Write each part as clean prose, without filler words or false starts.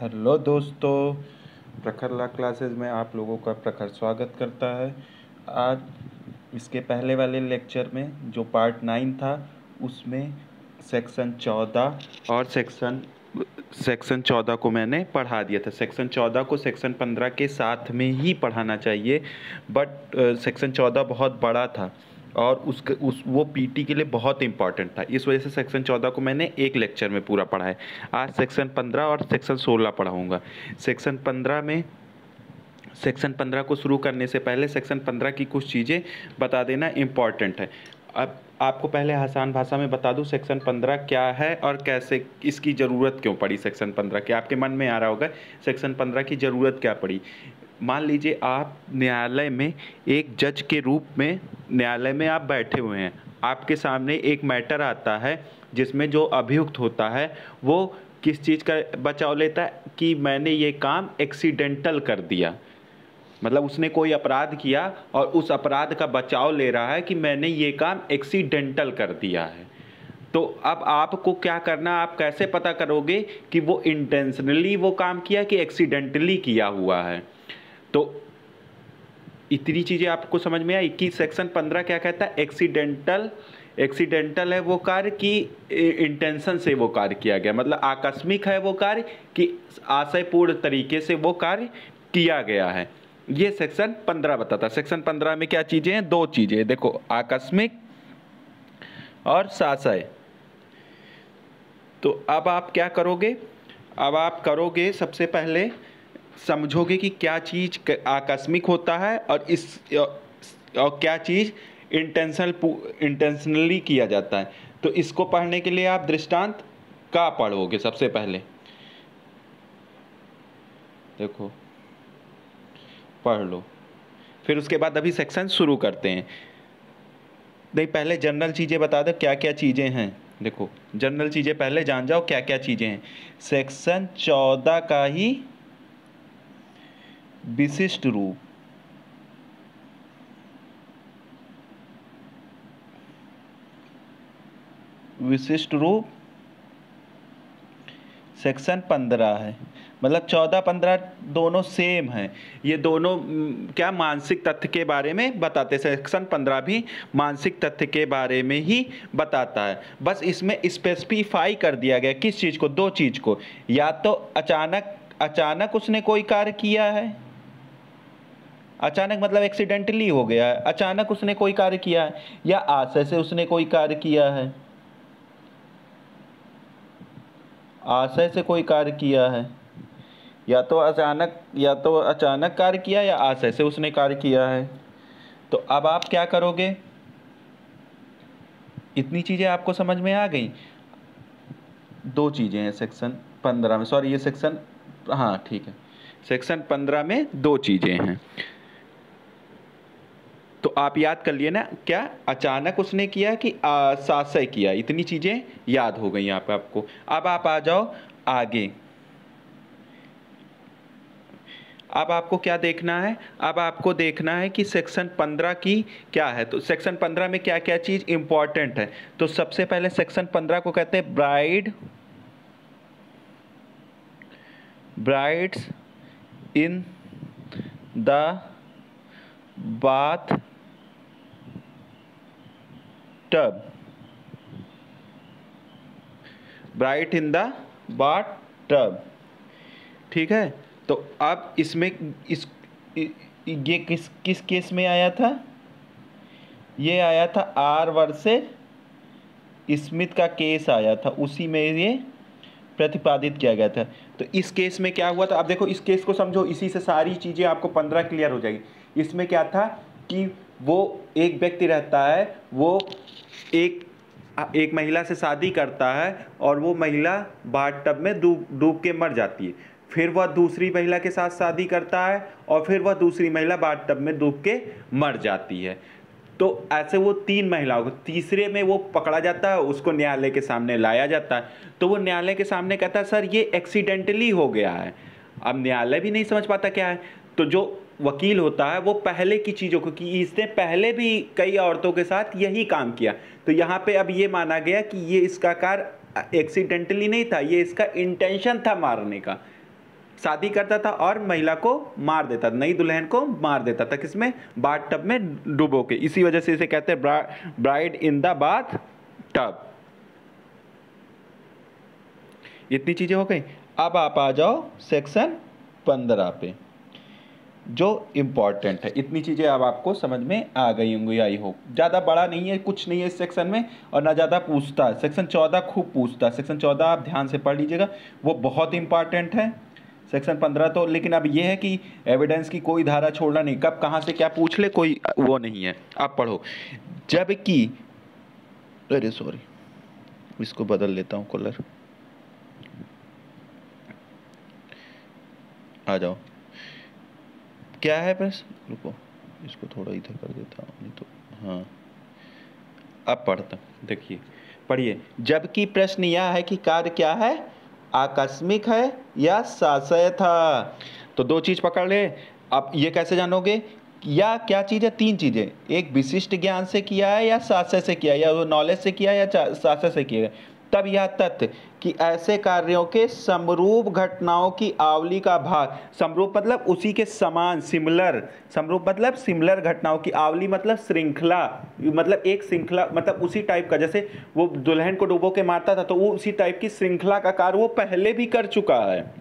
Hello दोस्तों, प्रखर law classes में आप लोगों का प्रखर स्वागत करता है। आज इसके पहले वाले लेक्चर में जो पार्ट 9 था उसमें सेक्शन 14 और सेक्शन 14 को मैंने पढ़ा दिया था। सेक्शन 14 को सेक्शन 15 के साथ में ही पढ़ाना चाहिए, बट सेक्शन 14 बहुत बड़ा था और वो पीटी के लिए बहुत इंपॉर्टेंट था। इस वजह से सेक्शन 14 को मैंने एक लेक्चर में पूरा पढ़ा है। आज सेक्शन 15 और सेक्शन 16 पढ़ाऊँगा। सेक्शन 15 को शुरू करने से पहले सेक्शन 15 की कुछ चीज़ें बता देना इम्पॉर्टेंट है। अब आपको पहले आसान भाषा में बता दूं सेक्शन 15 क्या है और कैसे इसकी ज़रूरत क्यों पड़ी। सेक्शन 15 के आपके मन में आ रहा होगा सेक्शन 15 की ज़रूरत क्या पड़ी। मान लीजिए आप न्यायालय में एक जज के रूप में न्यायालय में आप बैठे हुए हैं। आपके सामने एक मैटर आता है जिसमें जो अभियुक्त होता है वो किस चीज़ का बचाव लेता है कि मैंने ये काम एक्सीडेंटल कर दिया, मतलब उसने कोई अपराध किया और उस अपराध का बचाव ले रहा है कि मैंने ये काम एक्सीडेंटल कर दिया है। तो अब आपको क्या करना, आप कैसे पता करोगे कि वो इंटेंशनली वो काम किया कि एक्सीडेंटली किया हुआ है। तो इतनी चीज़ें आपको समझ में आई कि सेक्शन 15 क्या कहता है। एक्सीडेंटल है वो कार्य कि इंटेंशन से वो कार्य किया गया, मतलब आकस्मिक है वो कार्य कि आशयपूर्ण तरीके से वो कार्य किया गया है। ये सेक्शन 15 बताता है। सेक्शन 15 में क्या चीज़ें हैं, दो चीज़ें देखो, आकस्मिक और साशय। तो अब आप क्या करोगे, अब आप करोगे सबसे पहले समझोगे कि क्या चीज़ आकस्मिक होता है और क्या चीज़ इंटेंशनली किया जाता है। तो इसको पढ़ने के लिए आप दृष्टांत का पढ़ोगे सबसे पहले। देखो पढ़ लो, फिर उसके बाद अभी सेक्शन शुरू करते हैं। नहीं, पहले जनरल चीज़ें बता दो क्या क्या चीज़ें हैं। देखो जनरल चीज़ें पहले जान जाओ क्या क्या चीज़ें हैं। सेक्शन 14 का ही विशिष्ट रूप, सेक्शन 15 है। मतलब 14-15 दोनों सेम हैं। ये दोनों क्या मानसिक तथ्य के बारे में बताते हैं। सेक्शन 15 भी मानसिक तथ्य के बारे में ही बताता है, बस इसमें स्पेसिफाई कर दिया गया किस चीज़ को, दो चीज़ को। या तो अचानक उसने कोई कार्य किया है, अचानक मतलब एक्सीडेंटली हो गया है, अचानक उसने कोई कार्य किया है, या आशय से उसने कोई कार्य किया है, आशय से कोई कार्य किया है, या तो अचानक कार्य किया या आशय से उसने कार्य किया है। तो अब आप क्या करोगे, इतनी चीज़ें आपको समझ में आ गई। दो चीज़ें हैं सेक्शन 15 में, सॉरी ये सेक्शन, हाँ ठीक है, सेक्शन 15 में दो चीज़ें हैं। तो आप याद कर लिए ना, क्या अचानक उसने किया कि साशय किया, इतनी चीज़ें याद हो गई आपको। अब आप आ जाओ आगे। अब आपको क्या देखना है, अब आपको देखना है कि सेक्शन 15 की क्या है। तो सेक्शन 15 में क्या क्या चीज़ इंपॉर्टेंट है। तो सबसे पहले सेक्शन 15 को कहते हैं brides in the bath tub, bright in the bath tub, ठीक है। तो अब इसमें ये किस केस में आया था, ये आया था आर वर्सेस स्मिथ का केस आया था, उसी में ये प्रतिपादित किया गया था। तो इस केस में क्या हुआ था, अब देखो इस केस को समझो, इसी से सारी चीज़ें आपको 15 क्लियर हो जाएगी। इसमें क्या था कि वो एक व्यक्ति रहता है, वो एक महिला से शादी करता है और वो महिला बाथटब में डूब के मर जाती है। फिर वह दूसरी महिला के साथ शादी करता है और फिर वह दूसरी महिला बाथटब में डूब के मर जाती है। तो ऐसे वो तीन महिलाओं को, तीसरे में वो पकड़ा जाता है, उसको न्यायालय के सामने लाया जाता है। तो वो न्यायालय के सामने कहता है सर ये एक्सीडेंटली हो गया है। अब न्यायालय भी नहीं समझ पाता क्या है, तो जो वकील होता है वो पहले की चीज़ों को, कि इसने पहले भी कई औरतों के साथ यही काम किया, तो यहाँ पे अब ये माना गया कि ये इसका कार्य एक्सीडेंटली नहीं था, ये इसका इंटेंशन था मारने का। शादी करता था और महिला को मार देता था, नई दुल्हन को मार देता था, किसमें? बाथ टब में डुबो के। इसी वजह से इसे कहते हैं bride in the bath tub. इतनी चीजें हो गई। अब आप आ जाओ सेक्शन 15 पे, जो इम्पॉर्टेंट है। इतनी चीज़ें अब आपको समझ में आ गई होंगी, आई होप। ज़्यादा बड़ा नहीं है, कुछ नहीं है इस सेक्शन में, और ना ज़्यादा पूछता है। सेक्शन 14 खूब पूछता है, सेक्शन 14 आप ध्यान से पढ़ लीजिएगा, वो बहुत इंपॉर्टेंट है। सेक्शन 15 तो, लेकिन अब ये है कि एविडेंस की कोई धारा छोड़ना नहीं, कब कहाँ से क्या पूछ ले कोई वो नहीं है। आप पढ़ो। जबकि, अरे सॉरी, इसको बदल लेता हूँ कलर, आ जाओ। क्या है प्रश्न? रुको, इसको थोड़ा इधर कर देता हूँ, नहीं तो हाँ, अब पढ़ता, देखिए पढ़िए। जबकि प्रश्न यह है कि कार्य क्या है, आकस्मिक है या शास्त्रीय था। तो दो चीज पकड़ ले। अब ये कैसे जानोगे? या क्या चीज़ है? तीन चीज़ें, एक विशिष्ट ज्ञान से किया है या शास्त्र से किया है, या वो नॉलेज से किया है या शास्त्र से किया है। तब यह तथ्य कि ऐसे कार्यों के समरूप घटनाओं की आवली का भाग, समरूप मतलब उसी के समान, सिमिलर, समरूप मतलब सिमिलर घटनाओं की, आवली मतलब श्रृंखला, मतलब एक श्रृंखला, मतलब उसी टाइप का, जैसे वो दुल्हन को डुबो के मारता था तो वो उसी टाइप की श्रृंखला का कार्य वो पहले भी कर चुका है,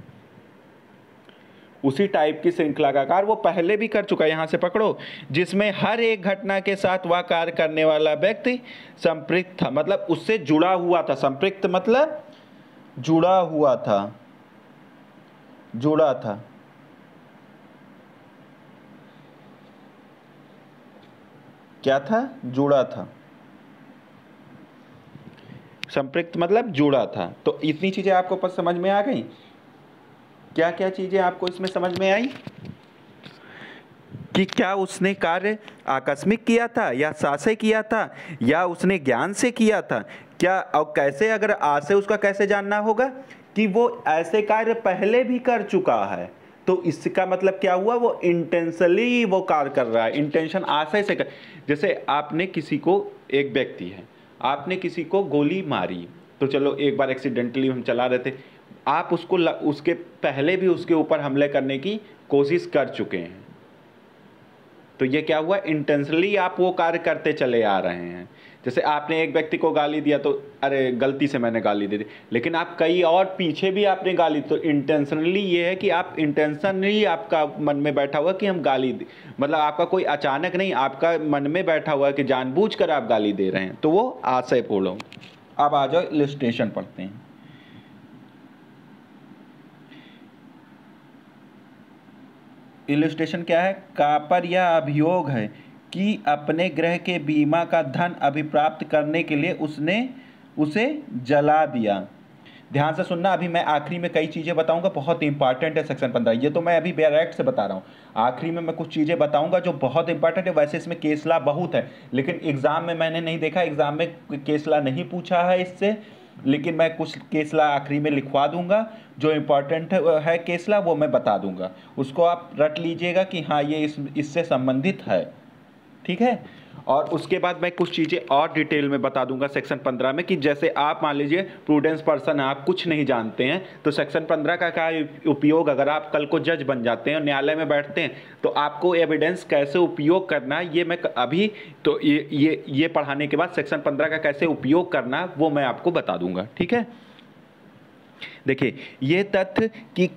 उसी टाइप की श्रृंखला का कार्य वो पहले भी कर चुका है। यहां से पकड़ो, जिसमें हर एक घटना के साथ वह कार्य करने वाला व्यक्ति संपृक्त था, मतलब उससे जुड़ा हुआ था। संपृक्त मतलब जुड़ा हुआ था, जुड़ा था। क्या था? जुड़ा था। संपृक्त मतलब जुड़ा था। तो इतनी चीजें आपको समझ में आ गई। क्या क्या चीजें आपको इसमें समझ में आई कि क्या उसने कार्य आकस्मिक किया था या शास्त्रीय किया था या उसने ज्ञान से किया था, क्या और कैसे, अगर आशय उसका कैसे जानना होगा कि वो ऐसे कार्य पहले भी कर चुका है, तो इसका मतलब क्या हुआ, वो इंटेंशनली वो कार्य कर रहा है, इंटेंशन आशय से कर। जैसे आपने किसी को, एक व्यक्ति है, आपने किसी को गोली मारी, तो चलो एक बार एक्सीडेंटली हम चला रहे थे, आप उसको उसके पहले भी उसके ऊपर हमले करने की कोशिश कर चुके हैं, तो ये क्या हुआ, इंटेंशनली आप वो कार्य करते चले आ रहे हैं। जैसे आपने एक व्यक्ति को गाली दिया तो अरे गलती से मैंने गाली दे दी, लेकिन आप कई और पीछे भी आपने गाली, तो इंटेंशनली ये है कि आप इंटेंशनली आपका मन में बैठा हुआ कि हम गाली दे, मतलब आपका कोई अचानक नहीं, आपका मन में बैठा हुआ है कि जानबूझकर आप गाली दे रहे हैं, तो वो आशयपूर्ण हो। अब आ जाओ इलस्ट्रेशन पढ़ते हैं। इलस्ट्रेशन क्या है? कापर यह अभियोग है कि अपने ग्रह के बीमा का धन अभिप्राप्त करने के लिए उसने उसे जला दिया। ध्यान से सुनना, अभी मैं आखिरी में कई चीज़ें बताऊंगा, बहुत इंपॉर्टेंट है सेक्शन 15। ये तो मैं अभी डायरेक्ट से बता रहा हूँ, आखिरी में मैं कुछ चीज़ें बताऊंगा जो बहुत इंपॉर्टेंट है। वैसे इसमें केसला बहुत है, लेकिन एग्जाम में मैंने नहीं देखा, एग्जाम में केसला नहीं पूछा है इससे, लेकिन मैं कुछ केसला आखिरी में लिखवा दूंगा, जो इम्पोर्टेंट है केसला वो मैं बता दूंगा, उसको आप रट लीजिएगा कि हाँ ये इससे संबंधित है, ठीक है। और उसके बाद मैं कुछ चीज़ें और डिटेल में बता दूंगा सेक्शन 15 में, कि जैसे आप मान लीजिए प्रूडेंस पर्सन, आप कुछ नहीं जानते हैं, तो सेक्शन 15 का क्या उपयोग, अगर आप कल को जज बन जाते हैं और न्यायालय में बैठते हैं, तो आपको एविडेंस कैसे उपयोग करना है, ये मैं अभी तो ये पढ़ाने के बाद सेक्शन 15 का कैसे उपयोग करना वो मैं आपको बता दूंगा, ठीक है। देखिए, ये तथ्य कि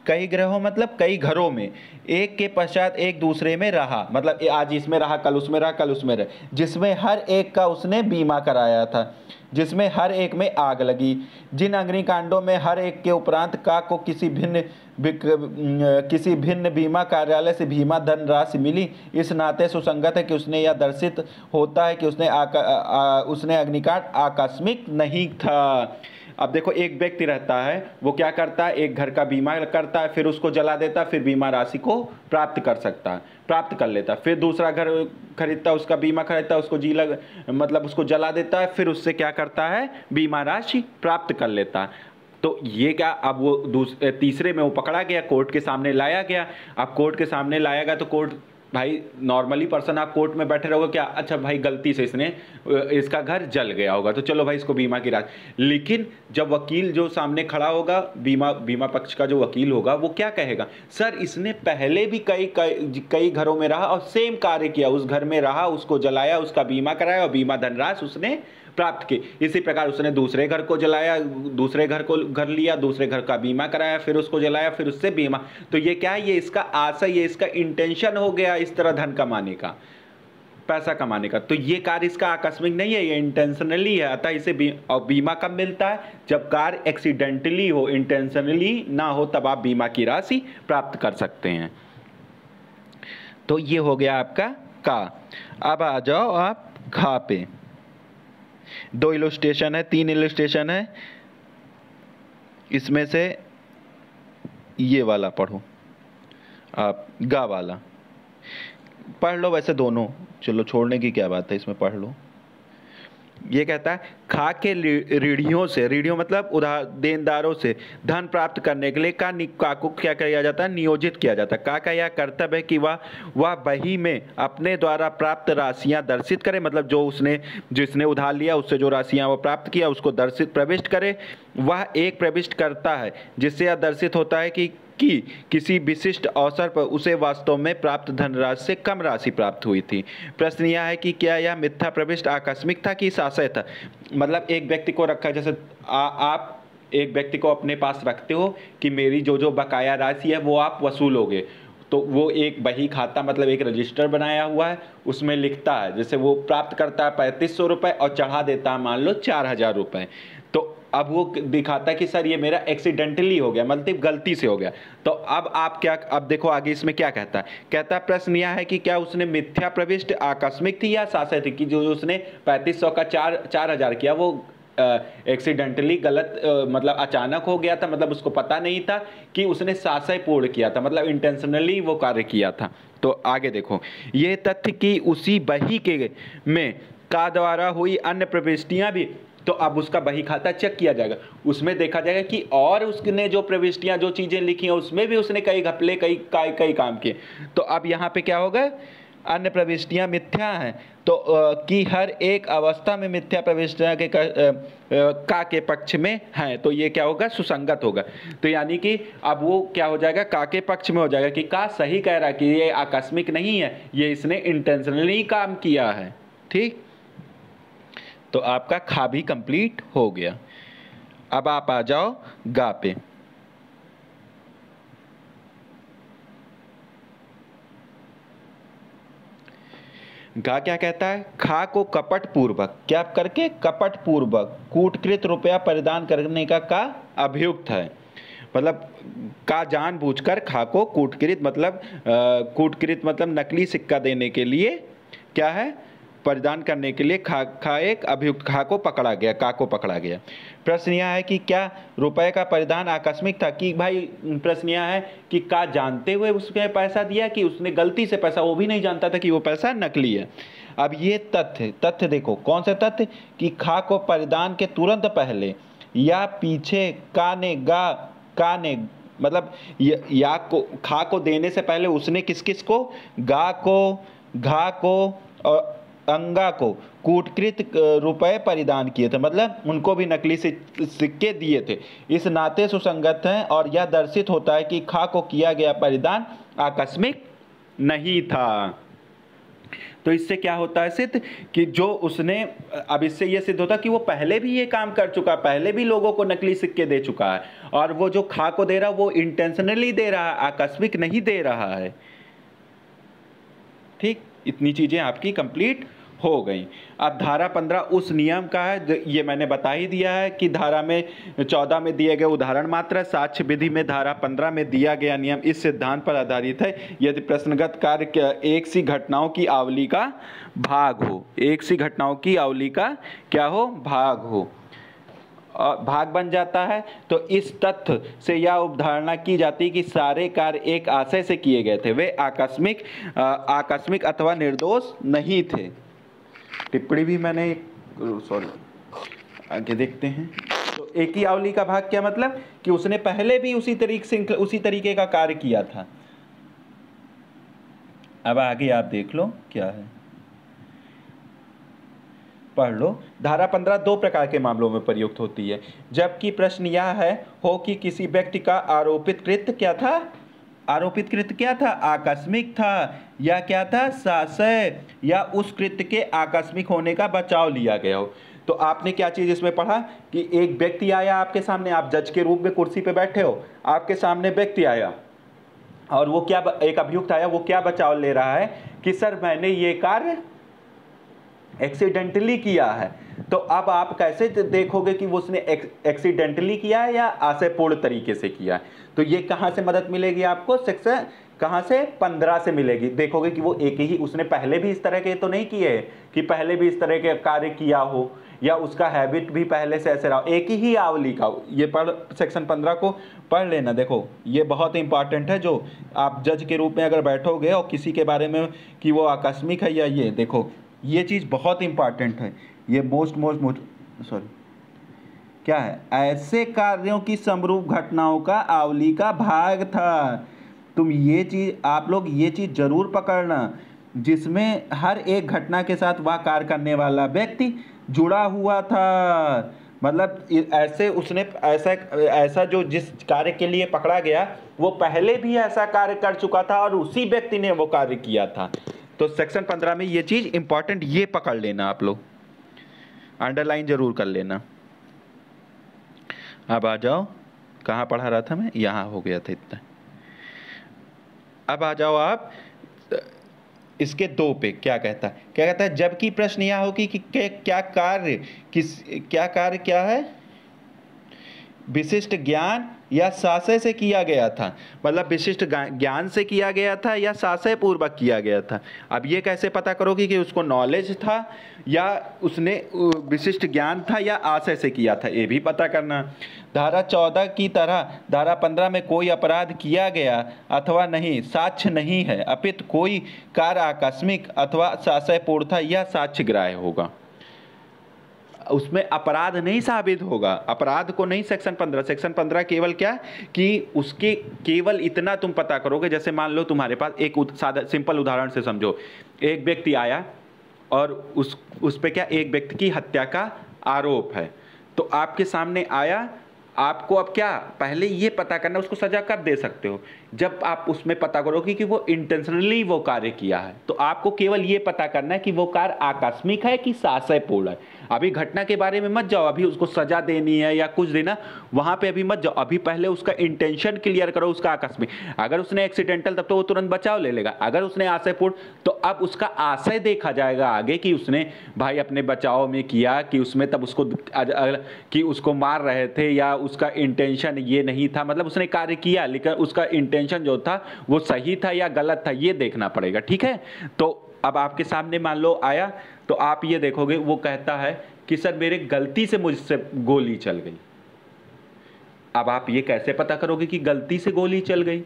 कई ग्रहों मतलब कई घरों में एक के पश्चात एक दूसरे में रहा, मतलब आज इसमें रहा, कल उसमें रहा, कल उसमें रहा, जिसमें हर एक का उसने बीमा कराया था, जिसमें हर एक में आग लगी, जिन अग्निकांडों में हर एक के उपरांत का को किसी भिन्न बीमा कार्यालय से बीमा धनराशि मिली, इस नाते सुसंगत है कि उसने यह दर्शित होता है कि उसने अग्निकांड आकस्मिक नहीं था। अब देखो, एक व्यक्ति रहता है, वो क्या करता है, एक घर का बीमा करता है, फिर उसको जला देता है, फिर बीमा राशि को प्राप्त कर लेता है, फिर दूसरा घर खरीदता है, उसका बीमा खरीदता है, उसको मतलब उसको जला देता है, फिर उससे क्या करता है, बीमा राशि प्राप्त कर लेता है। तो ये क्या, अब वो तीसरे में वो पकड़ा गया, कोर्ट के सामने लाया गया। अब कोर्ट के सामने लाया गया तो कोर्ट भाई नॉर्मली पर्सन आप कोर्ट में बैठे रहोगे क्या, अच्छा भाई गलती से इसका घर जल गया होगा तो चलो भाई इसको बीमा की राशि। लेकिन जब वकील जो सामने खड़ा होगा, बीमा पक्ष का जो वकील होगा, वो क्या कहेगा, सर इसने पहले भी कई घरों में रहा और सेम कार्य किया, उस घर में रहा, उसको जलाया, उसका बीमा कराया और बीमा धनराशि उसने प्राप्त की। इसी प्रकार उसने दूसरे घर को जलाया, दूसरे घर लिया, दूसरे घर का बीमा कराया, फिर उसको जलाया, फिर उससे बीमा। तो ये क्या है, ये इसका आशय, ये इसका इंटेंशन हो गया इस तरह धन कमाने का, पैसा कमाने का। तो ये कार्य इसका आकस्मिक नहीं है, ये इंटेंशनली है। अतः इसे बीमा कब मिलता है, जब कार्य एक्सीडेंटली हो, इंटेंशनली ना हो, तब आप बीमा की राशि प्राप्त कर सकते हैं। तो ये हो गया आपका का। अब आ जाओ आप खा पे। 2 इलस्ट्रेशन है, 3 इलस्ट्रेशन है, इसमें से ये वाला पढ़ो आप, गा वाला पढ़ लो, वैसे दोनों चलो छोड़ने की क्या बात है, इसमें पढ़ लो। ये कहता है खा के ऋणियों से, ऋणियों मतलब देनदारों से धन प्राप्त करने के लिए का को क्या किया जाता है, नियोजित किया जाता है। का यह कर्तव्य है कि वह बही में अपने द्वारा प्राप्त राशियां दर्शित करे, मतलब जो जिसने उधार लिया उससे जो राशियां वो प्राप्त किया उसको दर्शित प्रविष्ट करे। वह एक प्रविष्ट करता है जिससे यह दर्शित होता है कि किसी विशिष्ट अवसर पर उसे वास्तव में प्राप्त धनराशि से कम राशि प्राप्त हुई थी। प्रश्न यह है कि क्या यह मिथ्या प्रविष्ट आकस्मिक था कि साशय था। मतलब एक व्यक्ति को रखा, जैसे आप एक व्यक्ति को अपने पास रखते हो कि मेरी जो बकाया राशि है वो आप वसूलोगे, तो वो एक बही खाता मतलब एक रजिस्टर बनाया हुआ है, उसमें लिखता है, जैसे वो प्राप्त करता है 3500 रुपये और चढ़ा देता है मान लो 4000 रुपये। तो अब वो दिखाता है कि सर ये मेरा एक्सीडेंटली हो गया, मतलब गलती से हो गया। तो अब आप क्या, अब देखो आगे इसमें क्या कहता है, कहता है प्रश्न यह है कि क्या उसने मिथ्या प्रविष्ट आकस्मिक थी या साशय थी, कि जो उसने 3500 का 4000 किया वो एक्सीडेंटली गलत, मतलब अचानक हो गया था, मतलब उसको पता नहीं था, कि उसने साशय पूर्ण किया था, मतलब इंटेंशनली वो कार्य किया था। तो आगे देखो, ये तथ्य कि उसी बही के में का द्वारा हुई अन्य प्रविष्टियां भी, तो अब उसका बही खाता चेक किया जाएगा, उसमें देखा जाएगा कि और उसने जो प्रविष्टियां जो चीजें लिखी हैं उसमें भी उसने कई घपले कई काम किए। तो अब यहाँ पे क्या होगा, अन्य प्रविष्टियां मिथ्या हैं, तो कि हर एक अवस्था में मिथ्या प्रविष्टियां के पक्ष में हैं, तो ये क्या होगा, सुसंगत होगा। तो यानी कि अब वो क्या हो जाएगा, का के पक्ष में हो जाएगा कि का सही कह रहा है कि ये आकस्मिक नहीं है, ये इसने इंटेंशनली काम किया है। ठीक, तो आपका खा भी कंप्लीट हो गया। अब आप आ जाओ गा पे। गा क्या कहता है, खा को कपट पूर्वक, क्या करके, कपट पूर्वक कूटकृत रुपया परिधान करने का अभियुक्त है। मतलब का जानबूझकर खा को कूटकृत मतलब नकली सिक्का देने के लिए क्या है, परिधान करने के लिए खा एक अभियुक्त का को पकड़ा गया। प्रश्न यह है कि क्या रुपए का परिधान आकस्मिक था, कि भाई प्रश्न यह है कि का जानते हुए उसने पैसा दिया कि उसने गलती से पैसा, वो भी नहीं जानता था कि वो पैसा नकली है। अब ये तथ्य देखो, कौन सा तथ्य, कि खा को परिधान के तुरंत पहले या पीछे का ने मतलब या को खा को देने से पहले उसने किस को, गा को, घा को और अंगा को कूटकृत रुपए परिधान किए थे, मतलब उनको भी नकली सिक्के दिए थे। इस नाते सुसंगत हैं और यह दर्शित होता है कि खा को किया गया परिधान आकस्मिक नहीं था। तो इससे क्या होता है सिद्ध, कि जो उसने, अब इससे यह सिद्ध होता है कि वो पहले भी ये काम कर चुका है, पहले भी लोगों को नकली सिक्के दे चुका है, और वो जो खा को दे रहा है वो इंटेंशनली दे रहा है, आकस्मिक नहीं दे रहा है। ठीक, इतनी चीजें आपकी कंप्लीट हो गई। अब धारा 15 उस नियम का है, ये मैंने बता ही दिया है कि धारा में 14 में दिए गए उदाहरण मात्र, साक्ष्य विधि में धारा 15 में दिया गया नियम इस सिद्धांत पर आधारित है, यदि प्रश्नगत कार्य एक सी घटनाओं की आवली का भाग हो, एक सी घटनाओं की आवली का क्या हो, भाग हो, भाग बन जाता है। तो इस तथ्य से यह उपधारणा की जाती है कि सारे कार्य एक आशय से किए गए थे, वे आकस्मिक अथवा निर्दोष नहीं थे। टिप्पणी भी मैंने, सॉरी आगे देखते हैं। तो एक ही आवली का भाग क्या मतलब, कि उसने पहले भी उसी तरीके का कार्य किया था। अब आगे आप देख लो क्या है, पढ़ लो। धारा 15 दो प्रकार के मामलों में प्रयुक्त होती है। जबकि प्रश्न यह है हो कि किसी व्यक्ति का आरोपित कृत्य क्या था, आरोपित कृत्य क्या था, आकस्मिक था, या क्या था, साशय, या उस कृत्य के आकस्मिक होने का बचाव लिया गया हो। तो आपने क्या चीज इसमें पढ़ा कि एक व्यक्ति आया आपके सामने, आप जज के रूप में कुर्सी पे बैठे हो, आपके सामने व्यक्ति आया और वो क्या, एक अभियुक्त आया, वो क्या बचाव ले रहा है कि सर मैंने ये कार्य एक्सीडेंटली किया है। तो अब आप कैसे देखोगे कि वो उसने एक्सीडेंटली किया है या आशयपूर्ण तरीके से किया है। तो ये कहां से मदद मिलेगी आपको, सेक्शन कहां से, 15 से मिलेगी। देखोगे कि वो एक ही, उसने पहले भी इस तरह के तो नहीं किए कि पहले भी इस तरह के कार्य किया हो या उसका हैबिट भी पहले से ऐसे रहा, एक ही आवली का। ये पढ़, सेक्शन 15 को पढ़ लेना। देखो ये बहुत इंपॉर्टेंट है, जो आप जज के रूप में अगर बैठोगे और किसी के बारे में कि वो आकस्मिक है या ये, देखो ये चीज़ बहुत इंपॉर्टेंट है। ये मोस्ट सॉरी क्या है, ऐसे कार्यों की समरूप घटनाओं का आवली का भाग था। तुम ये चीज़, आप लोग ये चीज़ जरूर पकड़ना, जिसमें हर एक घटना के साथ वह कार्य करने वाला व्यक्ति जुड़ा हुआ था। मतलब ऐसे उसने ऐसा जो जिस कार्य के लिए पकड़ा गया वो पहले भी ऐसा कार्य कर चुका था और उसी व्यक्ति ने वो कार्य किया था। तो सेक्शन 15 में ये चीज इंपॉर्टेंट, ये पकड़ लेना, आप लोग अंडरलाइन जरूर कर लेना। अब आ जाओ, कहाँ पढ़ा रहा था मैं, यहाँ हो गया था इतना। अब आ जाओ आप इसके 2 पे, क्या कहता है, क्या कहता है, जबकि प्रश्न यह हो कि क्या कार्य क्या है, विशिष्ट ज्ञान या साशय से किया गया था। मतलब विशिष्ट ज्ञान से किया गया था या साशय पूर्वक किया गया था। अब ये कैसे पता करोगे कि उसको नॉलेज था या उसने विशिष्ट ज्ञान था या आशय से किया था, ये भी पता करना। धारा 14 की तरह धारा 15 में कोई अपराध किया गया अथवा नहीं साक्ष्य नहीं है, अपितु कोई कार्य आकस्मिक अथवा साशयपूर्ण था यह साक्ष्य ग्राह्य होगा। उसमें अपराध नहीं साबित होगा, अपराध को नहीं। सेक्शन 15 केवल क्या कि उसके केवल इतना तुम पता करोगे, जैसे मान लो तुम्हारे पास एक सादा सिंपल उदाहरण से समझो, एक व्यक्ति आया और उस पे क्या, एक व्यक्ति की हत्या का आरोप है, तो आपके सामने आया, आपको अब क्या पहले ये पता करना उसको सजा कब दे सकते हो, जब आप उसमें पता करोगे कि वो इंटेंशनली वो कार्य किया है। तो आपको केवल ये पता करना है कि वो कार्य आकस्मिक है कि साशयपूर्ण है। अभी घटना के बारे में मत जाओ, अभी उसको सजा देनी है या कुछ देना, वहां पे अभी मत जाओ। अभी पहले उसका इंटेंशन क्लियर करो, उसका आकस्मिक। अगर उसने एक्सीडेंटल तब तो वो तुरंत बचाव ले लेगा, अगर उसने आशयपूर्ण तो अब उसका आशय देखा जाएगा आगे कि उसने भाई अपने बचाव में किया कि उसमें तब उसको कि उसको मार रहे थे या उसका इंटेंशन ये नहीं था, मतलब उसने कार्य किया लेकिन उसका इंटेंशन जो था वो सही था या गलत था, ये देखना पड़ेगा। ठीक है, तो अब आपके सामने मान लो आया तो आप ये देखोगे वो कहता है कि सर मेरे गलती से मुझसे गोली चल गई। अब आप ये कैसे पता करोगे कि गलती से गोली चल गई,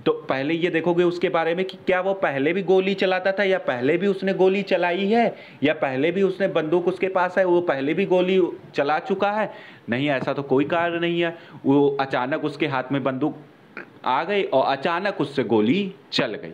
तो पहले ये देखोगे उसके बारे में कि क्या वो पहले भी गोली चलाता था या पहले भी उसने गोली चलाई है या पहले भी उसने बंदूक उसके पास है वो पहले भी गोली चला चुका है। नहीं, ऐसा तो कोई कारण नहीं है, वो अचानक उसके हाथ में बंदूक आ गई और अचानक उससे गोली चल गई।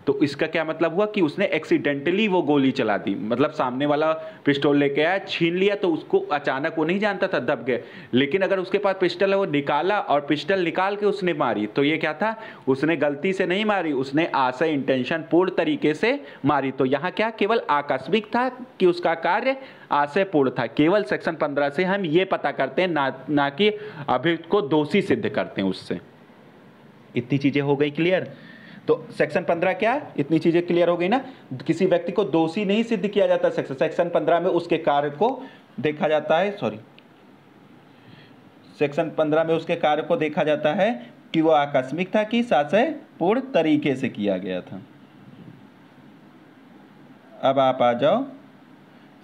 तो इसका क्या मतलब हुआ कि उसने एक्सीडेंटली वो गोली चला दी, मतलब सामने वाला पिस्टल लेके आया, छीन लिया, तो उसको अचानक वो नहीं जानता था, दब गए। लेकिन अगर उसके पास पिस्टल है, वो निकाला और पिस्टल निकाल के उसने मारी, तो ये क्या था, उसने गलती से नहीं मारी, उसने आशय इंटेंशन पूर्ण तरीके से मारी। तो यहाँ क्या केवल आकस्मिक था कि उसका कार्य आशयपूर्ण था। केवल सेक्शन 15 से हम ये पता करते हैं, ना कि अभियुक्त को दोषी सिद्ध करते हैं उससे। इतनी चीजें हो गई क्लियर। तो सेक्शन 15 क्या, इतनी चीजें क्लियर हो गई ना। किसी व्यक्ति को दोषी नहीं सिद्ध किया जाता सेक्शन 15 में, उसके कार्य को देखा जाता है, सेक्शन 15 में उसके कार्य को देखा जाता है कि वो आकस्मिक था कि साशयपूर्ण तरीके से किया गया था। अब आप आ जाओ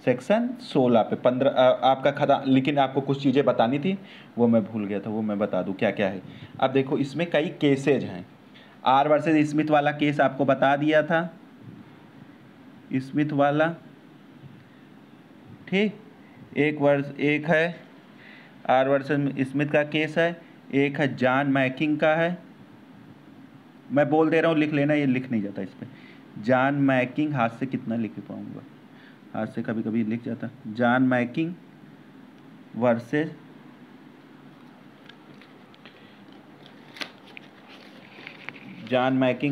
सेक्शन 16 पे। 15 आपका खता, लेकिन आपको कुछ चीजें बतानी थी वो मैं भूल गया था, वो मैं बता दूं क्या क्या है। अब देखो इसमें कई केसेज हैं। आर वर्सेस स्मिथ वाला केस आपको बता दिया था, स्मिथ वाला, ठीक। एक है आर वर्सेस स्मिथ का केस है, एक है जॉन मैकिंग का है। मैं बोल दे रहा हूँ, लिख लेना, ये लिख नहीं जाता इस पर। जॉन मैकिंग, हाथ से कितना लिख पाऊंगा, हाथ से कभी कभी लिख जाता। जॉन मैकिंग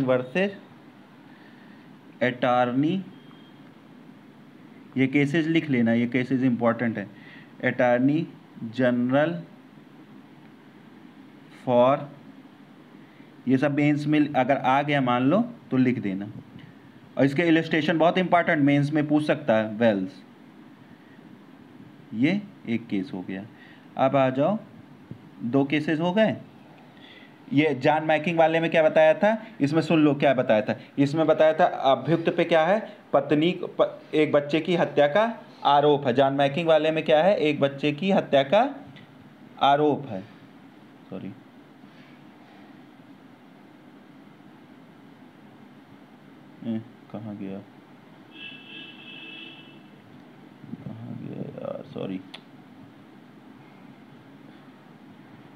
वर्सेस अटॉर्नी, ये केसेस लिख लेना, ये केसेस इंपॉर्टेंट है। अटॉर्नी जनरल फॉर, ये सब मेंस में अगर आ गया मान लो तो लिख देना। और इसके इलस्ट्रेशन बहुत इंपॉर्टेंट, मेंस में पूछ सकता है, वेल्स। ये एक केस हो गया। अब आ जाओ, दो केसेस हो गए। ये जॉन मैकिंग वाले में क्या बताया था, इसमें सुन लो क्या बताया था। इसमें बताया था अभियुक्त पे क्या है, पत्नी एक बच्चे की हत्या का आरोप है। जॉन मैकिंग वाले में क्या है, एक बच्चे की हत्या का आरोप है। सॉरी, कहाँ गया यार, सॉरी,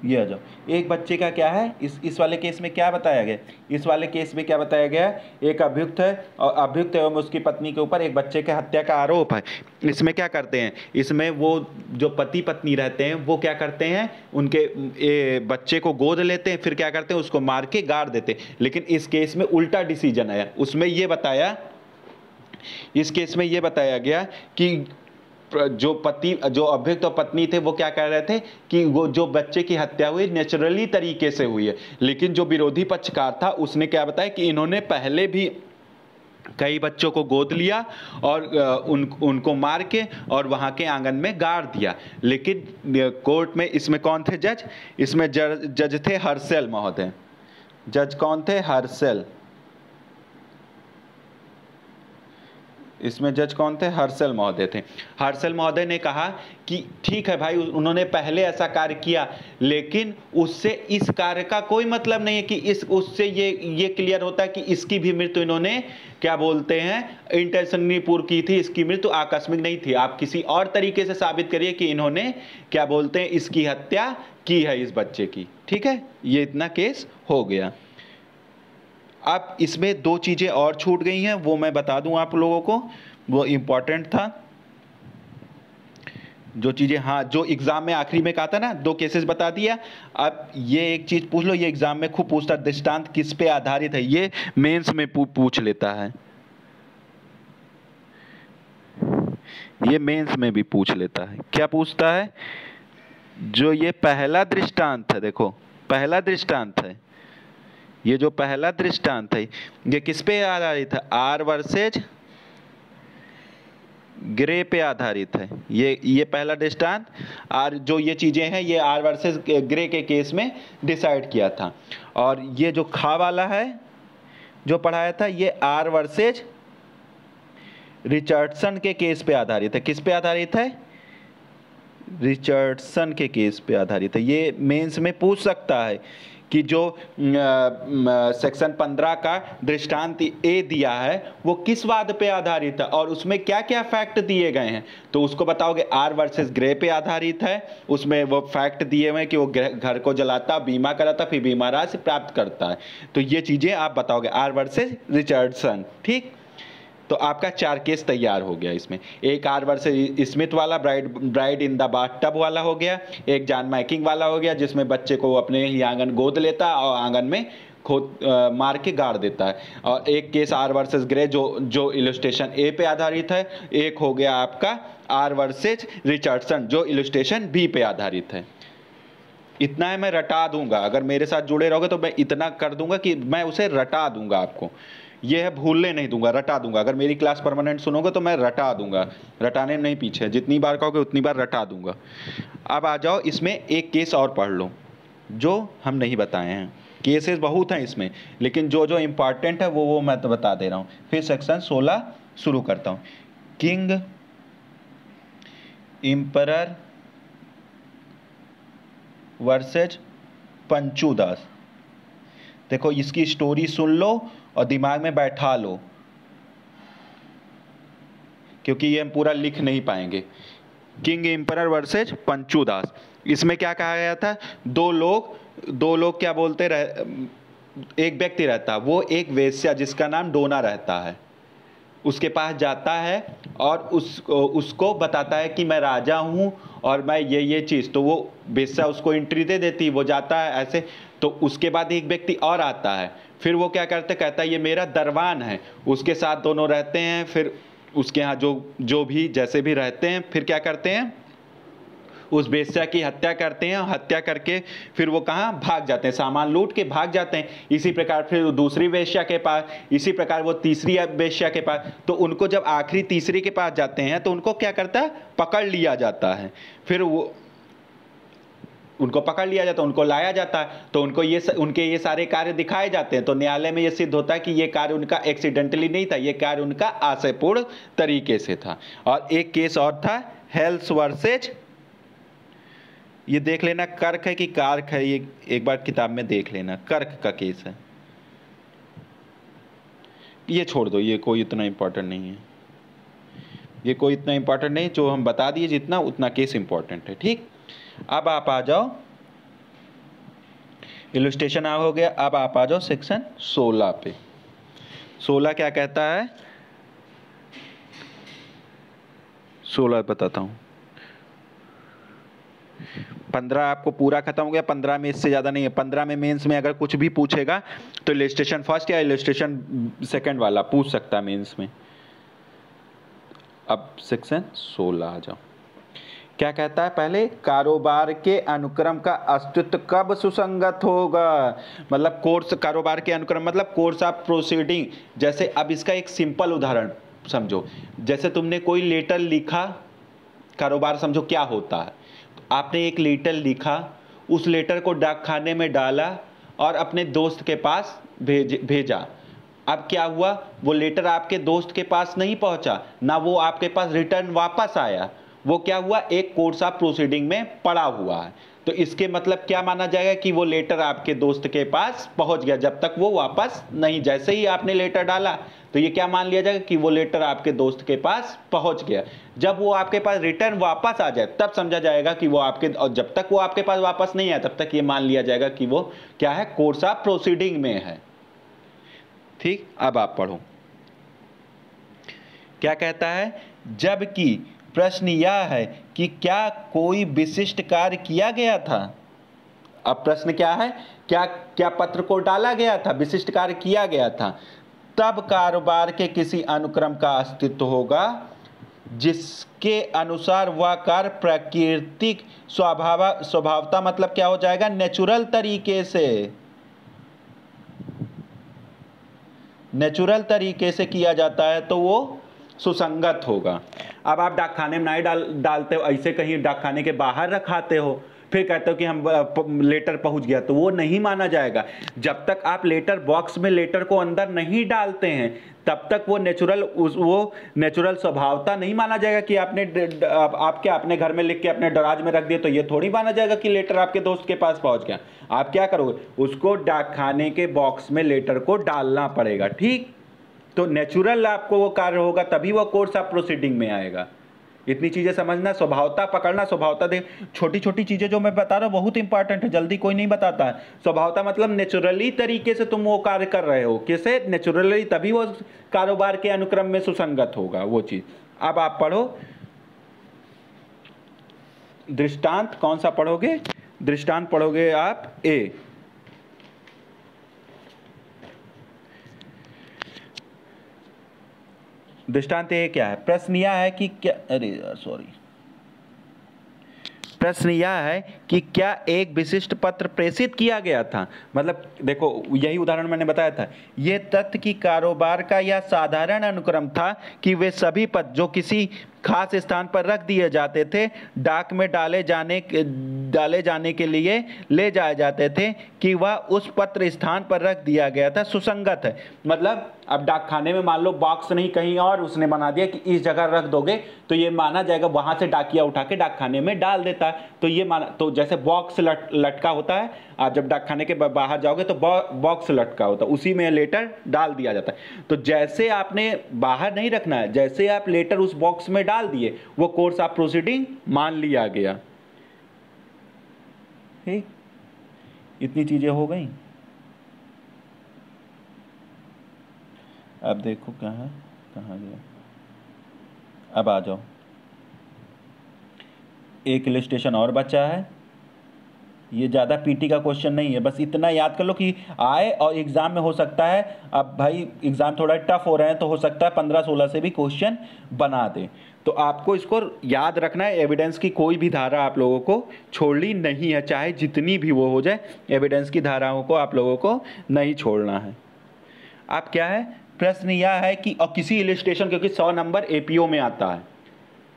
ये आ जाओ। एक बच्चे का क्या है, इस वाले केस में क्या बताया गया, इस वाले केस में क्या बताया गया, एक अभियुक्त है और अभियुक्त एवं उसकी पत्नी के ऊपर एक बच्चे के हत्या का आरोप है। इसमें क्या करते हैं, इसमें वो जो पति पत्नी रहते हैं वो क्या करते हैं, उनके बच्चे को गोद लेते हैं, फिर क्या करते हैं, उसको मार के गाड़ देते हैं। लेकिन इस केस में उल्टा डिसीजन आया। उसमें ये बताया, इस केस में ये बताया गया कि जो अभियुक्त और पत्नी थे वो क्या कर रहे थे कि वो जो बच्चे की हत्या हुई नेचुरली तरीके से हुई है। लेकिन जो विरोधी पक्षकार था उसने क्या बताया कि इन्होंने पहले भी कई बच्चों को गोद लिया और उनको मार के और वहां के आंगन में गाड़ दिया। लेकिन कोर्ट में इसमें कौन थे जज, इसमें जज थे हर्सेल महोदय। जज कौन थे, हर्सेल। इसमें जज कौन थे, हर्सेल महोदय थे। हर्सेल महोदय ने कहा कि ठीक है भाई, उन्होंने पहले ऐसा कार्य किया, लेकिन उससे इस कार्य का कोई मतलब नहीं है कि उससे ये क्लियर होता है कि इसकी भी मृत्यु इन्होंने क्या बोलते हैं इंटेंशनली पूर्व की थी, इसकी मृत्यु आकस्मिक नहीं थी। आप किसी और तरीके से साबित करिए कि इन्होंने क्या बोलते हैं इसकी हत्या की है इस बच्चे की। ठीक है, ये इतना केस हो गया। अब इसमें दो चीज़ें और छूट गई हैं, वो मैं बता दूं आप लोगों को, वो इम्पॉर्टेंट था जो चीज़ें। हाँ, जो एग्ज़ाम में आखिरी में कहा था ना, दो केसेस बता दिया। अब ये एक चीज़ पूछ लो, ये एग्ज़ाम में खूब पूछता है, दृष्टांत किस पे आधारित है, ये मेंस में पूछ लेता है, ये मेंस में भी पूछ लेता है। क्या पूछता है, जो ये पहला दृष्टांत है, देखो पहला दृष्टांत है, ये जो पहला दृष्टांत है ये किस पे आधारित है, आर वर्सेज ग्रे पे आधारित है। ये पहला दृष्टांत, और जो ये चीजें हैं ये आर वर्सेज ग्रे के केस में डिसाइड किया था। और ये जो खा वाला है जो पढ़ाया था, ये आर वर्सेज रिचर्डसन के केस पे आधारित है। किस पे आधारित है, रिचर्डसन के केस पे आधारित है। ये मेंस में पूछ सकता है कि जो सेक्शन 15 का दृष्टांत ए दिया है वो किस वाद पे आधारित है और उसमें क्या क्या फैक्ट दिए गए हैं, तो उसको बताओगे आर वर्सेस ग्रे पे आधारित है। उसमें वो फैक्ट दिए हुए हैं कि वो घर को जलाता, बीमा कराता, फिर बीमा राशि प्राप्त करता है। तो ये चीज़ें आप बताओगे आर वर्सेस रिचर्डसन। ठीक, तो आपका 4 केस तैयार हो गया। इसमें एक आर वर्सेस स्मिथ वाला ब्राइड इन द बाथटब वाला हो गया, एक जॉन मैकिंग वाला हो गया जिसमें बच्चे को अपने ही आंगन गोद लेता और आंगन में खोद मार के गाड़ देता है, और एक केस आर वर्सेस ग्रे जो इलस्ट्रेशन ए पे आधारित है। एक हो गया आपका आर वर्सेस रिचर्डसन जो इलस्ट्रेशन बी पे आधारित है। इतना है, मैं रटा दूंगा, अगर मेरे साथ जुड़े रहोगे तो मैं इतना कर दूंगा कि मैं उसे रटा दूंगा आपको। ये है भूलने नहीं दूंगा, रटा दूंगा। अगर मेरी क्लास परमानेंट सुनोगे तो मैं रटा दूंगा, रटाने नहीं पीछे, जितनी बार कहोगे उतनी बार रटा दूंगा। अब आ जाओ, इसमें एक केस और पढ़ लो जो हम नहीं बताए हैं। केसेस बहुत हैं इसमें, लेकिन जो जो इम्पॉर्टेंट है वो मैं तो बता दे रहा हूँ। फिर सेक्शन 16 शुरू करता हूँ। किंग एम्परर वर्सेज पंचू दास। देखो इसकी स्टोरी सुन लो और दिमाग में बैठा लो, क्योंकि ये हम पूरा लिख नहीं पाएंगे। किंग एम्परर वर्सेज पंचू दास, इसमें क्या कहा गया था, दो लोग क्या बोलते रहे, एक व्यक्ति रहता है, वो एक वेश्या जिसका नाम डोना रहता है, उसके पास जाता है और उसको बताता है कि मैं राजा हूँ और मैं ये चीज़, तो वो वेश्या उसको एंट्री दे देती, वो जाता है ऐसे। तो उसके बाद एक व्यक्ति और आता है, फिर वो क्या करते, कहता है ये मेरा दरबान है, उसके साथ दोनों रहते हैं। फिर उसके यहाँ जो भी जैसे भी रहते हैं, फिर क्या करते हैं, उस वेश्या की हत्या करते हैं। हत्या करके फिर वो कहाँ भाग जाते हैं, सामान लूट के भाग जाते हैं। इसी प्रकार फिर दूसरी वेश्या के पास, इसी प्रकार वो तीसरी वेश्या के पास। तो उनको जब आखिरी तीसरी के पास जाते हैं तो उनको क्या करता है, पकड़ लिया जाता है। फिर वो उनको पकड़ लिया जाता है, उनको लाया जाता है, तो उनको उनके ये सारे कार्य दिखाए जाते हैं। तो न्यायालय में ये सिद्ध होता है कि ये कार्य उनका एक्सीडेंटली नहीं था, ये कार्य उनका आशयपूर्ण तरीके से था। और एक केस और था, हेल्स वर्सेज, ये देख लेना कर्क है कि कारक है, ये एक बार किताब में देख लेना, कर्क का केस है। ये छोड़ दो, ये कोई इतना इंपॉर्टेंट नहीं है, ये कोई इतना इंपॉर्टेंट नहीं, जो हम बता दिए जितना उतना केस इंपॉर्टेंट है। ठीक, अब आप आ जाओ, इलस्ट्रेशन हो गया। अब आप आ जाओ सेक्शन 16 पे। 16 क्या कहता है, 16 बताता हूँ। 15 आपको पूरा खत्म हो गया, 15 में इससे ज़्यादा नहीं है। 15 में मेंस में अगर कुछ भी पूछेगा तो इलस्ट्रेशन फर्स्ट या इलस्ट्रेशन सेकंड वाला पूछ सकता है मेंस में। अब सेक्शन 16 आ जाओ, क्या कहता है, पहले कारोबार के अनुक्रम का अस्तित्व कब सुसंगत होगा, मतलब कोर्स, कारोबार के अनुक्रम मतलब कोर्स ऑफ प्रोसीडिंग। जैसे अब इसका एक सिंपल उदाहरण समझो, जैसे तुमने कोई लेटर लिखा, कारोबार समझो क्या होता है। आपने एक लेटर लिखा, उस लेटर को डाकखाने में डाला और अपने दोस्त के पास भेजा। अब क्या हुआ, वो लेटर आपके दोस्त के पास नहीं पहुंचा, ना वो आपके पास रिटर्न वापस आया, वो क्या हुआ, एक कोर्स ऑफ प्रोसीडिंग में पड़ा हुआ है। तो इसके मतलब क्या माना जाएगा कि वो लेटर आपके दोस्त के पास पहुंच गया, जब तक वो वापस नहीं, जैसे ही आपने लेटर डाला तो ये क्या मान लिया जाएगा कि वो लेटर आपके दोस्त के पास पहुंच गया। जब वो आपके पास रिटर्न वापस आ जाए तब समझा जाएगा कि वो आपके, और जब तक वो आपके पास वापस नहीं आया तब तक ये मान लिया जाएगा कि वो क्या है, कोर्स ऑफ प्रोसीडिंग में है। ठीक, अब आप पढ़ो क्या कहता है, जबकि प्रश्न यह है कि क्या कोई विशिष्ट कार्य किया गया था। अब प्रश्न क्या है, क्या पत्र को डाला गया था, विशिष्ट कार्य किया गया था, तब कारोबार के किसी अनुक्रम का अस्तित्व होगा जिसके अनुसार वह कार्य प्राकृतिक स्वभावता, मतलब क्या हो जाएगा, नेचुरल तरीके से किया जाता है, तो वो सुसंगत होगा। अब आप डाकखाने में नहीं डालते हो, ऐसे कहीं डाकखाने के बाहर रखाते हो, फिर कहते हो कि हम लेटर पहुंच गया, तो वो नहीं माना जाएगा। जब तक आप लेटर बॉक्स में लेटर को अंदर नहीं डालते हैं तब तक वो नेचुरल स्वभावता नहीं माना जाएगा कि आपने घर में लिख के अपने दराज में रख दिया, तो ये थोड़ी माना जाएगा कि लेटर आपके दोस्त के पास पहुंच गया। आप क्या करोगे, उसको डाकखाने के बॉक्स में लेटर को डालना पड़ेगा। ठीक, तो नेचुरल आपको वो कार्य होगा तभी वो कोर्स ऑफ प्रोसीडिंग में आएगा। इतनी चीजें समझना, स्वभावता पकड़ना, स्वभावता देख, छोटी छोटी चीजें जो मैं बता रहा हूं बहुत इंपॉर्टेंट है, जल्दी कोई नहीं बताता है। स्वभावता मतलब नेचुरली तरीके से तुम वो कार्य कर रहे हो, कैसे नेचुरली, तभी वो कारोबार के अनुक्रम में सुसंगत होगा वो चीज। अब आप पढ़ो दृष्टांत, कौन सा पढ़ोगे, दृष्टांत पढ़ोगे आप ए। दृष्टांत ये क्या है, प्रश्न यह है कि क्या, प्रश्न यह है कि क्या एक विशिष्ट पत्र प्रेषित किया गया था। मतलब देखो, यही उदाहरण मैंने बताया था, ये तथ्य कि कारोबार का यह साधारण अनुक्रम था कि वे सभी पत्र जो किसी खास स्थान पर रख दिए जाते थे, डाक में डाले जाने के लिए ले जाए जाते थे, कि वह उस पत्र स्थान पर रख दिया गया था सुसंगत है। मतलब अब डाकखाने में मान लो बॉक्स नहीं, कहीं और उसने बना दिया कि इस जगह रख दोगे, तो ये माना जाएगा वहां से डाकिया उठा के डाकखाने में डाल देता है, तो ये माना, तो जैसे बॉक्स लटका होता है, आप जब डाकखाने के बाहर जाओगे तो बॉक्स लटका होता है, उसी में लेटर डाल दिया जाता है। तो जैसे आपने बाहर नहीं रखना है, जैसे आप लेटर उस बॉक्स में डाल दिए, वो कोर्स ऑफ प्रोसीडिंग मान लिया गया। ठीक, इतनी चीजें हो गई। अब देखो कहाँ गया, अब आ जाओ। एक इलस्ट्रेशन और बचा है, ये ज़्यादा पीटी का क्वेश्चन नहीं है, बस इतना याद कर लो कि आए और एग्ज़ाम में हो सकता है, अब भाई एग्ज़ाम थोड़ा टफ हो रहे हैं तो हो सकता है 15-16 से भी क्वेश्चन बना दें। तो आपको इसको याद रखना है, एविडेंस की कोई भी धारा आप लोगों को छोड़नी नहीं है, चाहे जितनी भी वो हो जाए, एविडेंस की धाराओं को आप लोगों को नहीं छोड़ना है। अब क्या है, प्रश्न यह है कि और किसी इलस्ट्रेशन, क्योंकि 100 नंबर एपीओ में आता है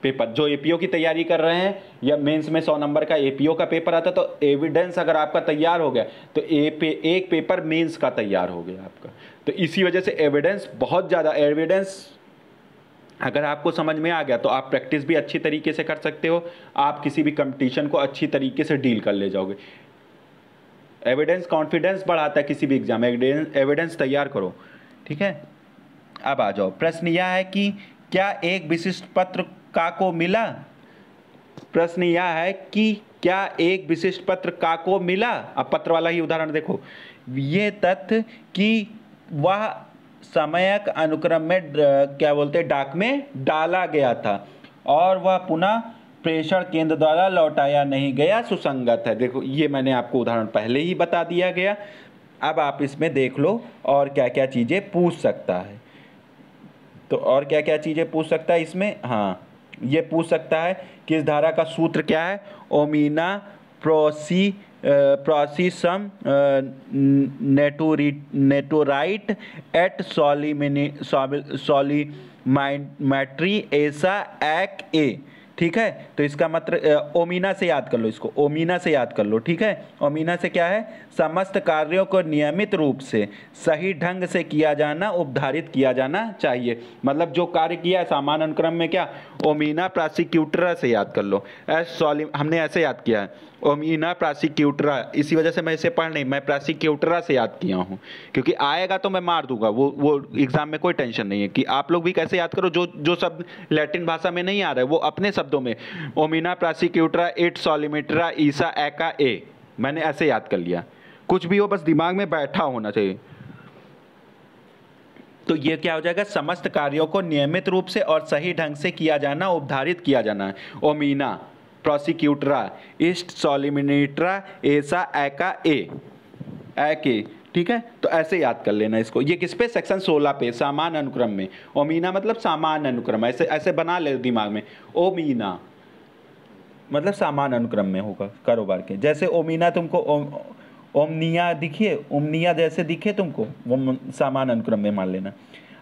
पेपर, जो एपीओ की तैयारी कर रहे हैं या मेंस में 100 नंबर का एपीओ का पेपर आता है, तो एविडेंस अगर आपका तैयार हो गया तो एक पेपर मेंस का तैयार हो गया आपका। तो इसी वजह से एविडेंस बहुत ज़्यादा, एविडेंस अगर आपको समझ में आ गया तो आप प्रैक्टिस भी अच्छी तरीके से कर सकते हो, आप किसी भी कंपटीशन को अच्छी तरीके से डील कर ले जाओगे। एविडेंस कॉन्फिडेंस बढ़ाता है किसी भी एग्जाम, एविडेंस तैयार करो, ठीक है। अब आ जाओ, प्रश्न यह है कि क्या एक विशिष्ट पत्र का को मिला, प्रश्न यह है कि क्या एक विशिष्ट पत्र का को मिला। अब पत्र वाला ही उदाहरण देखो, ये तथ्य कि वह समयक अनुक्रम में क्या बोलते डाक में डाला गया था और वह पुनः प्रेषण केंद्र द्वारा लौटाया नहीं गया सुसंगत है। देखो ये मैंने आपको उदाहरण पहले ही बता दिया गया। अब आप इसमें देख लो और क्या क्या चीज़ें पूछ सकता है, तो और क्या क्या चीज़ें पूछ सकता है इसमें। हाँ, ये पूछ सकता है कि इस धारा का सूत्र क्या है, ओमिना प्रोसिसम नेटोराइट एट सॉलीमेट्री ऐसा एक ए, ठीक है। तो इसका मतलब ओमिना से याद कर लो, इसको ओमिना से याद कर लो, ठीक है। ओमिना से क्या है, समस्त कार्यों को नियमित रूप से सही ढंग से किया जाना, उपधारित किया जाना चाहिए। मतलब जो कार्य किया है समान अनुक्रम में, क्या ओमिना प्रोसिक्यूटरा से याद कर लो। हमने ऐसे याद किया है ओमिना प्रोसिक्यूटरा, इसी वजह से मैं इसे पढ़ नहीं, मैं प्रोसिक्यूटरा से याद किया हूँ, क्योंकि आएगा तो मैं मार दूंगा, वो एग्जाम में कोई टेंशन नहीं है। कि आप लोग भी कैसे याद करो, जो शब्द लैटिन भाषा में नहीं आ रहा है वो अपने शब्दों में, ओमिना प्रोसिक्यूटरा इट सॉलिमेट्रा ईसा एका ए, मैंने ऐसे याद कर लिया। कुछ भी हो बस दिमाग में बैठा होना चाहिए। तो ये क्या हो जाएगा, समस्त कार्यों को नियमित रूप से और सही ढंग से किया जाना, उपधारित किया जाना है। ओमिना प्रोसिक्यूटरा इस्ट सॉलिमिनेट्रा ऐसा एका ए, ठीक है। तो ऐसे याद कर लेना इसको। ये किस पे, सेक्शन 16 पे, समान अनुक्रम में। ओमिना मतलब समान अनुक्रम, ऐसे ऐसे बना ले दिमाग में। ओमिना मतलब समान अनुक्रम में होगा कारोबार के। जैसे ओमिना तुमको ओमनिया दिखिए, ओमनिया जैसे दिखे तुमको, वो समान अनुक्रम में मान लेना।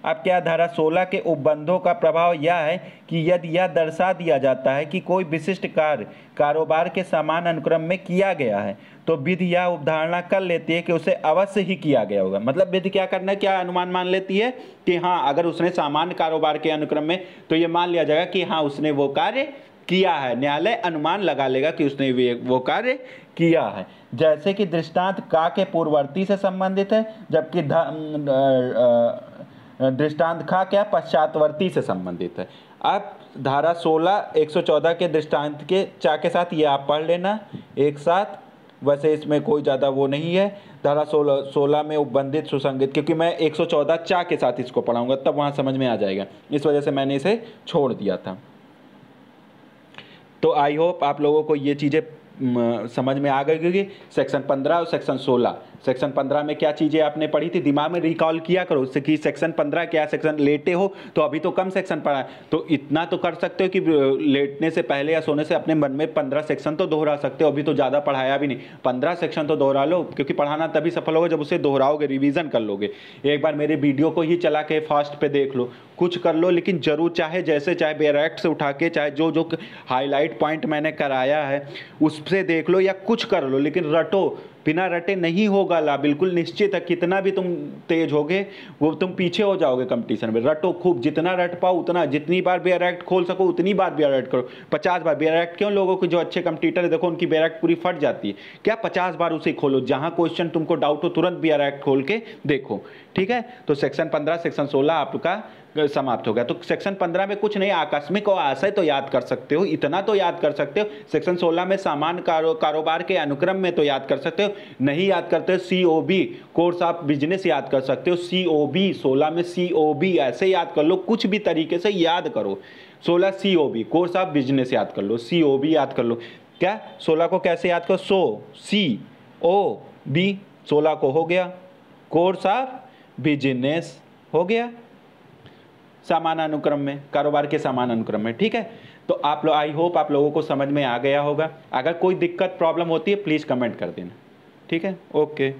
अब क्या, धारा 16 के उपबंधों का प्रभाव यह है कि यदि यह दर्शा दिया जाता है कि कोई विशिष्ट कार्य कारोबार के समान अनुक्रम में किया गया है तो विधि यह उपधारणा कर लेती है कि उसे अवश्य ही किया गया होगा। मतलब विधि क्या करना है, क्या अनुमान मान लेती है कि हाँ अगर उसने सामान्य कारोबार के अनुक्रम में, तो ये मान लिया जाएगा कि हाँ उसने वो कार्य किया है। न्यायालय अनुमान लगा लेगा कि उसने वो कार्य किया है। जैसे कि दृष्टांत का के पूर्ववर्ती से संबंधित है, जबकि दृष्टांत खा क्या पश्चातवर्ती से संबंधित है। अब धारा 16 114 के दृष्टांत के चा के साथ ये आप पढ़ लेना एक साथ, वैसे इसमें कोई ज़्यादा वो नहीं है। धारा 16 में उपबंधित सुसंगत, क्योंकि मैं 114 चा के साथ इसको पढ़ाऊंगा तब वहाँ समझ में आ जाएगा, इस वजह से मैंने इसे छोड़ दिया था। तो आई होप आप लोगों को ये चीज़ें समझ में आ गई, क्योंकि सेक्शन 15 और सेक्शन 16, सेक्शन 15 में क्या चीज़ें आपने पढ़ी थी, दिमाग में रिकॉल किया करो उससे कि सेक्शन 15 क्या, सेक्शन लेटे हो तो अभी तो कम सेक्शन पढ़ा है, तो इतना तो कर सकते हो कि लेटने से पहले या सोने से अपने मन में 15 सेक्शन तो दोहरा सकते हो। अभी तो ज़्यादा पढ़ाया भी नहीं, 15 सेक्शन तो दोहरा लो, क्योंकि पढ़ाना तभी सफल होगा जब उसे दोहराओगे, रिवीजन कर लोगे। एक बार मेरे वीडियो को ही चला के फास्ट पे देख लो, कुछ कर लो, लेकिन जरूर चाहे जैसे चाहे बेरेक्ट से उठा के, चाहे जो जो हाईलाइट पॉइंट मैंने कराया है उससे देख लो या कुछ कर लो, लेकिन रटो, बिना रटे नहीं होगा ला, बिल्कुल निश्चित है। कितना भी तुम तेज होगे वो तुम पीछे हो जाओगे कंपटीशन में। रटो खूब, जितना रट पाओ उतना, जितनी बार बेरेक्ट खोल सको उतनी बार बेरेक्ट करो। 50 बार बेरेक्ट, क्यों लोगों को जो अच्छे कंपटीटर है देखो उनकी बेरेक्ट पूरी फट जाती है, क्या 50 बार उसे खोलो, जहां क्वेश्चन तुमको डाउट हो तुरंत बेरेक्ट खोल के देखो, ठीक है। तो सेक्शन 15 सेक्शन 16 आपका समाप्त हो गया। तो सेक्शन 15 में कुछ नहीं, आकस्मिक और आशय तो याद कर सकते हो, इतना तो याद कर सकते हो। सेक्शन 16 में सामान्य कारोबार के अनुक्रम में तो याद कर सकते हो, नहीं याद करते हो COB कोर्स ऑफ बिजनेस याद कर सकते हो। COB 16 में COB ऐसे याद कर लो, कुछ भी तरीके से याद करो। 16 COB कोर्स ऑफ बिजनेस याद कर लो, COB याद कर लो। क्या 16 को कैसे याद करो? COB 16 को हो गया, कोर्स ऑफ बिजनेस हो गया, समान अनुक्रम में, कारोबार के समान अनुक्रम में। ठीक है, तो आप लोग, आई होप आप लोगों को समझ में आ गया होगा। अगर कोई दिक्कत प्रॉब्लम होती है प्लीज़ कमेंट कर देना। ठीक है, ओके।